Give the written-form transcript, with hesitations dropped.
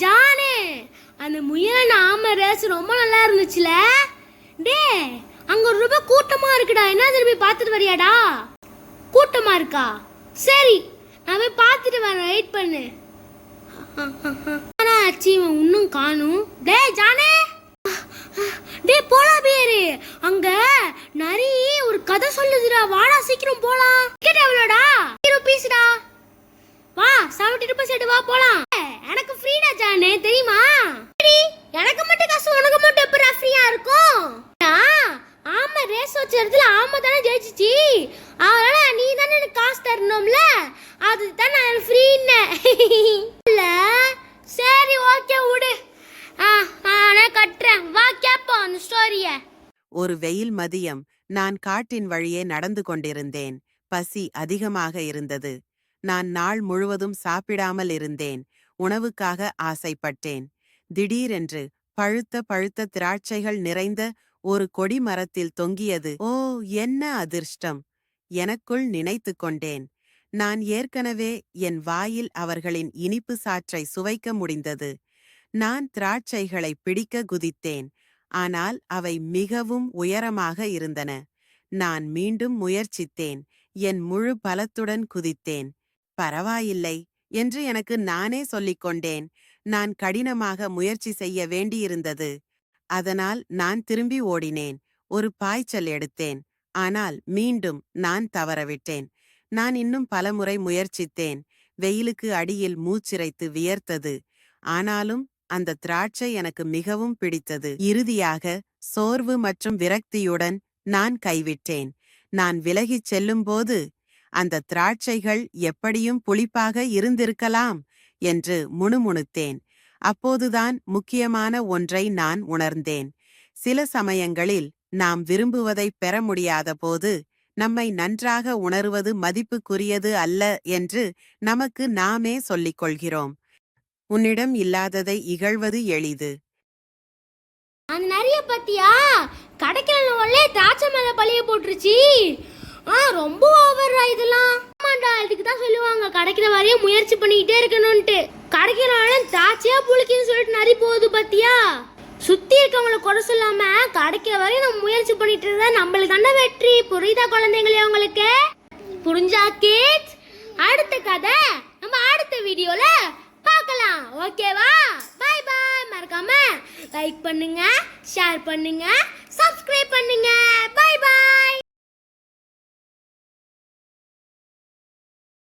ஜானே, அந்த முயல் ஆமை ரேஸ் ரொம்ப நல்லா இருந்துச்சுல. டே, அங்க ரொம்ப கூட்டமா இருக்குடா. என்ன திரும்பி பார்த்துட்டு வரியாடா? கூட்டமா இருக்கா? சரி, நான் போய் பார்த்துட்டு வரேன். வெயிட் பண்ணு. ஆச்சு, இவன் இன்னும் காணும். டே ஜானே, டே போலா பேரு, அங்க நரி ஒரு கதை சொல்லுதுடா. வாடா சீக்கிரம் போலாம். டிக்கெட் எவ்வளோடா? 50 ரூபீஸ்டா. வா, 70 ரூபீஸ் எடுத்து வா போலாம். எனக்கு ஃப்ரீடா ஜானே, தெரியுமா? எனக்கு மட்டும் காசு, உனக்கு மட்டும் எப்படி ஃப்ரீயா இருக்கும்? ஆமா, ரேஸ் வச்ச இடத்துல ஆமா தானே ஜெயிச்சிச்சு. அதனால நீ தானே எனக்கு காசு தரணும்ல, அதுதான் நான் ஃப்ரீன்னு. இல்ல, சரி ஓகே விடு. நானே கட்டுறேன். வா கேப்போம் அந்த ஸ்டோரிய. ஒரு வெயில் மதியம் நான் காட்டின் வழியே நடந்து கொண்டிருந்தேன். பசி அதிகமாக இருந்தது. நான் நாள் முழுவதும் சாப்பிடாமல் இருந்தேன். உணவுக்காக ஆசைப்பட்டேன். திடீரென்று பழுத்த பழுத்த திராட்சைகள் நிறைந்த ஒரு கொடி மரத்தில் தொங்கியது. ஓ, என்ன அதிர்ஷ்டம்! எனக்குள் நினைத்து கொண்டேன். நான் ஏற்கனவே என் வாயில் அவர்களின் இனிப்பு சாற்றை சுவைக்க முடிந்தது. நான் திராட்சைகளை பிடிக்க குதித்தேன். ஆனால் அவை மிகவும் உயரமாக இருந்தன. நான் மீண்டும் முயற்சித்தேன். என் முழு பலத்துடன் குதித்தேன். பரவாயில்லை என்று எனக்கு நானே சொல்லிக் கொண்டேன். நான் கடினமாக முயற்சி செய்ய வேண்டியிருந்தது. அதனால் நான் திரும்பி ஓடினேன். ஒரு பாய்ச்சல் எடுத்தேன். ஆனால் மீண்டும் நான் தவறவிட்டேன். நான் இன்னும் பலமுறை முயற்சித்தேன். வெயிலுக்கு அடியில் மூச்சிறைத்து வியர்த்தது. ஆனாலும் அந்த திராட்சை எனக்கு மிகவும் பிடித்தது. இறுதியாக சோர்வு மற்றும் விரக்தியுடன் நான் கைவிட்டேன். நான் விலகிச் செல்லும்போது அந்த திராட்சைகள் எப்படியும் புளிப்பாக இருந்திருக்கலாம் என்று முணுமுணுத்தேன். அப்போதுதான் முக்கியமான ஒன்றை நான் உணர்ந்தேன். சில சமயங்களில் நாம் விரும்புவதை பெற முடியாத போது நம்மை நன்றாக உணருவது மதிப்புக்குரியது அல்ல என்று நமக்கு நாமே சொல்லிக் கொள்கிறோம். உன்னிடம் இல்லாததை இகழ்வது எளிது. அந்த நிறைய பத்தியா கடைக்கல திராட்சை மேல பழிய போட்டுருச்சு. ரொம்ப ஓவரா இதெல்லாம். ஆமாண்டா, இதுக்கு தான் சொல்லுவாங்க கிடைக்கிற வரையும் முயற்சி பண்ணிக்கிட்டே இருக்கணும்ட்டு. கிடைக்கிறனால திராட்சையா புளிக்குன்னு சொல்லிட்டு நரி போகுது பத்தியா. சுத்தி இருக்கவங்களை குறை சொல்லாம கிடைக்கிற வரையும் நம்ம முயற்சி பண்ணிட்டு இருந்தா நம்மளுக்கு தானே வெற்றி. புரியுதா குழந்தைங்களே? உங்களுக்கு புரிஞ்சா கிட்ஸ்? அடுத்த கதை நம்ம அடுத்த வீடியோல பார்க்கலாம். ஓகேவா? Bye bye. மறக்காம லைக் பண்ணுங்க, ஷேர் பண்ணுங்க, சப்ஸ்கிரைப் பண்ணுங்க. Bye by.